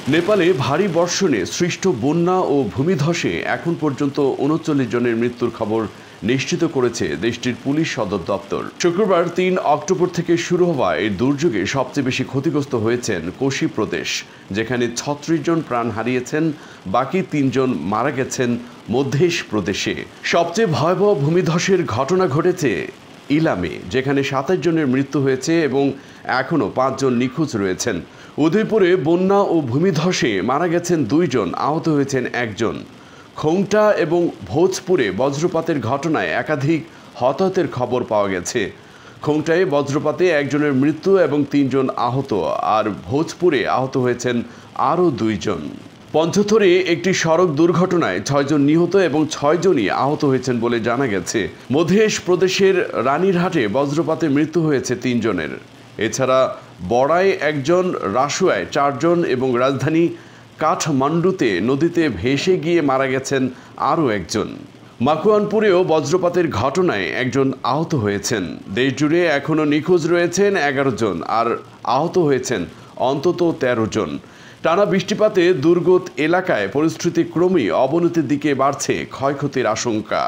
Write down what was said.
নেপালে ভারী বর্ষণে সৃষ্ট বন্যা ও ভূমিধসে এখন পর্যন্ত ৩৯ জনের মৃত্যুর খবর নিশ্চিত করেছে দেশটির পুলিশ সদর দপ্তর। শুক্রবার ৩ অক্টোবর থেকে শুরু হওয়া এই দুর্যোগে সবচেয়ে বেশি ক্ষতিগ্রস্ত হয়েছেন কোশি প্রদেশ, যেখানে ৩৬ জন প্রাণ হারিয়েছেন, বাকি ৩ জন মারা গেছেন মধ্যেশ প্রদেশে। সবচেয়ে ভয়াবহ ভূমিধসের ঘটনা ঘটেছে ইলামে, যেখানে ২৭ জনের মৃত্যু হয়েছে এবং এখনও ৫ জন নিখোঁজ রয়েছেন। উদয়পুরে বন্যা ও ভূমিধসে মারা গেছেন ২ জন, আহত হয়েছেন ১ জন। খোংটা এবং ভোজপুরে বজ্রপাতের ঘটনায় একাধিক হতাহতের খবর পাওয়া গেছে। খোংটায় বজ্রপাতে ১ জনের মৃত্যু এবং ৩ জন আহত, আর ভোজপুরে আহত হয়েছেন আরও ২ জন। পঞ্চথরে একটি সড়ক দুর্ঘটনায় ৬ জন নিহত এবং ৬ জনই আহত হয়েছেন বলে জানা গেছে। মধ্যপ্রদেশ প্রদেশের রানীরহাটে বজ্রপাতে মৃত্যু হয়েছে ৩ জনের। এছাড়া বড়ায় ১ জন, রাসুয়ায় ৪ জন এবং রাজধানী কাঠমান্ডুতে নদীতে ভেসে গিয়ে মারা গেছেন আরও ১ জন। মাকুয়ানপুরেও বজ্রপাতের ঘটনায় ১ জন আহত হয়েছেন। দেশজুড়ে এখনও নিখোঁজ রয়েছেন ১১ জন, আর আহত হয়েছেন অন্তত ১৩ জন। টানা বৃষ্টিপাতে দুর্গত এলাকায় পরিস্থিতি ক্রমেই অবনতির দিকে বাড়ছে, ক্ষয়ক্ষতির আশঙ্কা।